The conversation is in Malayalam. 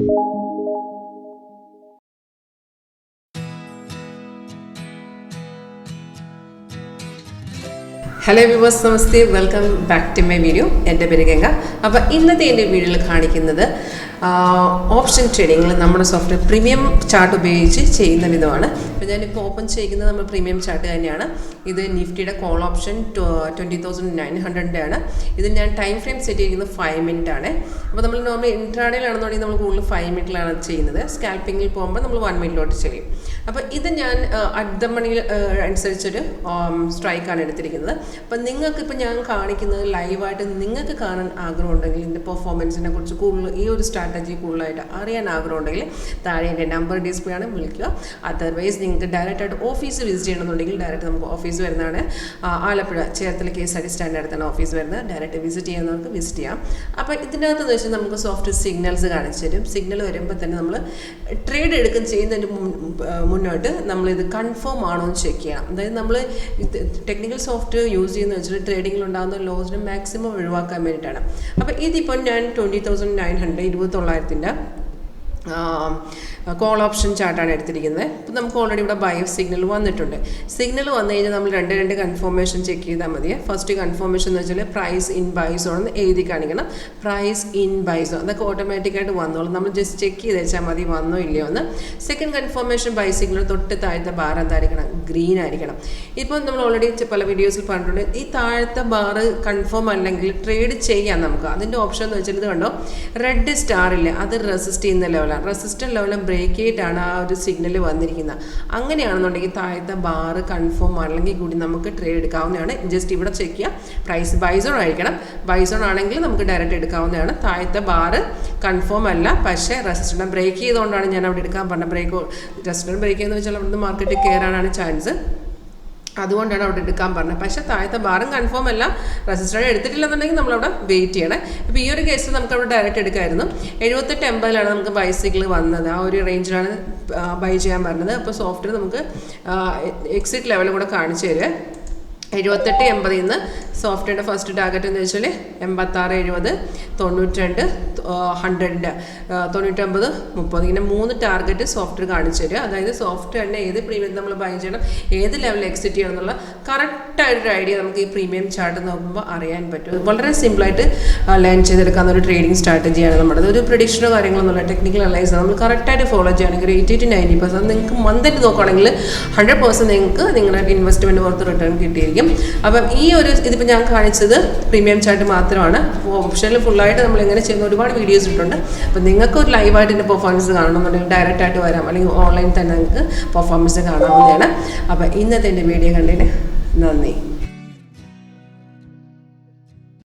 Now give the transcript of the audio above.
Hello viewers, namaste, welcome back to my video. എൻ്റെ പേര് ഗംഗ. അപ്പോൾ ഇന്നത്തെ എൻ്റെ വീഡിയോയിൽ കാണിക്കുന്നത് ഓപ്ഷൻ ട്രേഡിംഗിൽ നമ്മുടെ സോഫ്റ്റ്വെയർ പ്രീമിയം ചാർട്ട് ഉപയോഗിച്ച് ചെയ്യുന്ന വിധമാണ്. അപ്പോൾ ഞാനിപ്പോൾ ഓപ്പൺ ചെയ്യുന്നത് നമ്മൾ പ്രീമിയം ചാർട്ട് തന്നെയാണ്. ഇത് നിഫ്റ്റിയുടെ കോൾ ഓപ്ഷൻ 20,900 ആണ്. ഇത് ഞാൻ ടൈം ഫ്രെയിം സെറ്റ് ചെയ്തിരിക്കുന്നത് 5 മിനിറ്റ് ആണ്. അപ്പോൾ നമ്മൾ നോർമലി ഇൻട്രാഡേയിലാണെന്നുണ്ടെങ്കിൽ നമ്മൾ കൂടുതൽ 5 മിനിറ്റിലാണ് ചെയ്യുന്നത്. സ്കാൽപ്പിങ്ങിൽ പോകുമ്പോൾ നമ്മൾ 1 മിനിറ്റിലോട്ട് ചെയ്യും. അപ്പോൾ ഇത് ഞാൻ അറ്റ് ദ മണിയിൽ അനുസരിച്ചൊരു സ്ട്രൈക്കാണ് എടുത്തിരിക്കുന്നത്. അപ്പം നിങ്ങൾക്കിപ്പോൾ ഞാൻ കാണിക്കുന്നത് ലൈവായിട്ട് നിങ്ങൾക്ക് കാണാൻ ആഗ്രഹമുണ്ടെങ്കിൽ ഇതിൻ്റെ പെർഫോമൻസിനെ കുറിച്ച് കൂടുതൽ ഈ ഒരു സ്ട്രാറ്റജി കൂടുതലായിട്ട് അറിയാൻ ആഗ്രഹമുണ്ടെങ്കിൽ താഴെ എൻ്റെ നമ്പർ ഡിസ്പ്ലേ ആണ്, വിളിക്കുക. അതർവൈസ് നിങ്ങൾക്ക് ഡയറക്റ്റായിട്ട് ഓഫീസ് വിസിറ്റ് ചെയ്യണമെന്നുണ്ടെങ്കിൽ ഡയറക്റ്റ് നമുക്ക് ഓഫീസ് വരുന്നതാണ്. ആലപ്പുഴ ചേർത്തല 𝐾𝐸 സ്റ്റാൻഡ് അടുത്താണ് ഓഫീസ് വരുന്നത്. ഡയറക്റ്റ് വിസിറ്റ് ചെയ്യുന്നവർക്ക് വിസിറ്റ് ചെയ്യാം. അപ്പോൾ ഇതിനകത്തെന്ന് വെച്ചാൽ നമുക്ക് സോഫ്റ്റ് സിഗ്നൽസ് കാണിച്ചു തരും. സിഗ്നൽ വരുമ്പോൾ തന്നെ നമ്മൾ ട്രേഡ് എടുക്കുന്ന ചെയ്യുന്നതിന് മുന്നോട്ട് നമ്മളിത് കൺഫേം ആണോ എന്ന് ചെക്ക് ചെയ്യണം. അതായത് നമ്മൾ ടെക്നിക്കൽ സോഫ്റ്റ്വെയർ യൂസ് ചെയ്യുന്ന വെച്ചിട്ട് ട്രേഡിങ്ങിൽ ഉണ്ടാകുന്ന ലോസിന് മാക്സിമം ഒഴിവാക്കാൻ വേണ്ടിയിട്ടാണ്. അപ്പോൾ ഇതിപ്പോൾ ഞാൻ 20,900 29,000 കോൾ ഓപ്ഷൻ ചാർട്ടാണ് എടുത്തിരിക്കുന്നത്. ഇപ്പോൾ നമുക്ക് ഓൾറെഡി ഇവിടെ ബൈ സിഗ്നൽ വന്നിട്ടുണ്ട്. സിഗ്നൽ വന്നു കഴിഞ്ഞാൽ നമ്മൾ രണ്ട് കൺഫർമേഷൻ ചെക്ക് ചെയ്താൽ മതി. ഫസ്റ്റ് കൺഫർമേഷൻ എന്ന് വെച്ചാൽ പ്രൈസ് ഇൻ ബൈ സോൺ എന്ന് എഴുതി കാണിക്കണം. പ്രൈസ് ഇൻ ബൈ സോൺ അതൊക്കെ ഓട്ടോമാറ്റിക്കായിട്ട് വന്നോളും. നമ്മൾ ജസ്റ്റ് ചെക്ക് ചെയ്ത് വെച്ചാൽ മതി വന്നോ ഇല്ലയോ എന്ന്. സെക്കൻഡ് കൺഫർമേഷൻ ബൈ സിഗ്നൽ തൊട്ട് താഴത്തെ ബാർ എന്തായിരിക്കണം? ഗ്രീൻ ആയിരിക്കണം. ഇപ്പോൾ നമ്മൾ ഓൾറെഡി പല വീഡിയോസിൽ പറഞ്ഞിട്ടുണ്ട്, ഈ താഴത്തെ ബാർ കൺഫേം അല്ലെങ്കിൽ ട്രേഡ് ചെയ്യാം നമുക്ക്. അതിൻ്റെ ഓപ്ഷൻ എന്ന് വെച്ചാൽ ഇത് കണ്ടോ, റെഡ് സ്റ്റാർ ഇല്ലേ, അത് റെസിസ്റ്റ് ചെയ്യുന്ന ലെവലാണ്. റെസിസ്റ്റൻറ്റ് ലെവലിൽ ബ്രേക്ക് ചെയ്തിട്ടാണ് ആ ഒരു സിഗ്നൽ വന്നിരിക്കുന്നത്. അങ്ങനെയാണെന്നുണ്ടെങ്കിൽ താഴത്തെ ബാറ് കൺഫേം അല്ലെങ്കിൽ കൂടി നമുക്ക് ട്രേഡ് എടുക്കാവുന്നതാണ്. ജസ്റ്റ് ഇവിടെ ചെക്ക് ചെയ്യാം. പ്രൈസ് ബൈസോൺ ആയിരിക്കണം. ബൈസോൺ ആണെങ്കിൽ നമുക്ക് ഡയറക്റ്റ് എടുക്കാവുന്നതാണ്. താഴത്തെ ബാറ് കൺഫേം അല്ല, പക്ഷേ റെസിസ്റ്റൻറ്റ് ബ്രേക്ക് ചെയ്തുകൊണ്ടാണ് ഞാൻ അവിടെ എടുക്കാൻ പറഞ്ഞത്. റെസിസ്റ്റൻറ്റ് ബ്രേക്ക് ചെയ്യുന്നത് വെച്ചാൽ അവിടുന്ന് മാർക്കറ്റിൽ കയറാനാണ് ചാൻസ്. അതുകൊണ്ടാണ് അവിടെ എടുക്കാൻ പറഞ്ഞത്. പക്ഷേ താഴത്തെ ബാറും കൺഫേം അല്ല, റെസിസ്റ്റൻറ്റ് എടുത്തിട്ടില്ലെന്നുണ്ടെങ്കിൽ നമ്മളവിടെ വെയിറ്റ് ചെയ്യണം. ഇപ്പോൾ ഈ ഒരു കേസിൽ നമുക്ക് അവിടെ ഡയറക്റ്റ് എടുക്കാമായിരുന്നു. 78.80 നമുക്ക് ബൈ സിഗ്നൽ വന്നത്. ആ ഒരു റേഞ്ചിലാണ് ബൈ ചെയ്യാൻ പറഞ്ഞത്. അപ്പോൾ സോഫ്റ്റ്വെയർ നമുക്ക് എക്സിറ്റ് ലെവൽ കൂടെ കാണിച്ചു തരുക. 78.80 നിന്ന് സോഫ്റ്റ്വെയറിൻ്റെ ഫസ്റ്റ് ടാർഗറ്റ് എന്ന് വെച്ചാൽ 86.70, 92, 100, 99, 30 ഇങ്ങനെ 3 ടാർഗറ്റ് സോഫ്റ്റ്വെയർ കാണിച്ചു തരിക. അതായത് സോഫ്റ്റ്വെയറിനെ ഏത് പ്രീമിയം നമ്മൾ ബൈ ചെയ്യണം, ഏത് ലെവലിൽ എക്സിറ്റ് ചെയ്യണം എന്നുള്ള കറക്റ്റായിട്ടൊരു ഐഡിയ നമുക്ക് ഈ പ്രീമിയം ചാർട്ട് നോക്കുമ്പോൾ അറിയാൻ പറ്റും. വളരെ സിമ്പിളായിട്ട് ലേൺ ചെയ്തെടുക്കാവുന്ന ഒരു ട്രേഡിംഗ് സ്ട്രാറ്റജിയാണ് നമ്മുടെ. ഒരു പ്രഡിക്ഷനോ കാര്യങ്ങളൊന്നുമില്ല, ടെക്നിക്കൽ അനലൈസ് നമ്മൾ കറക്റ്റായിട്ട് ഫോളോ ചെയ്യുകയാണെങ്കിൽ 80-90% നിങ്ങൾക്ക് മന്തായിട്ട് നോക്കുകയാണെങ്കിൽ 100% നിങ്ങൾക്ക് നിങ്ങളുടെ ഇൻവെസ്റ്റ്മെൻറ്റ് പുറത്ത് റിട്ടേൺ കിട്ടിയിരിക്കും. അപ്പം ഈ ഒരു ഇതിപ്പോൾ ഞാൻ കാണിച്ചത് പ്രീമിയം ചാർട്ട് മാത്രമാണ്. ഓപ്ഷനിൽ ഫുള്ളായിട്ട് നമ്മൾ എങ്ങനെ ചെയ്യുന്ന ഒരുപാട് വീഡിയോസ് ഇട്ടുണ്ട്. അപ്പോൾ നിങ്ങൾക്ക് ഒരു ലൈവായിട്ട് എൻ്റെ പെർഫോമൻസ് കാണണമെന്നുണ്ടെങ്കിൽ ഡയറക്റ്റായിട്ട് വരാം, അല്ലെങ്കിൽ ഓൺലൈൻ തന്നെ നിങ്ങൾക്ക് പെർഫോമൻസ് കാണാവുന്നതാണ്. അപ്പോൾ ഇന്നത്തെ എൻ്റെ വീഡിയോ കണ്ടതിന്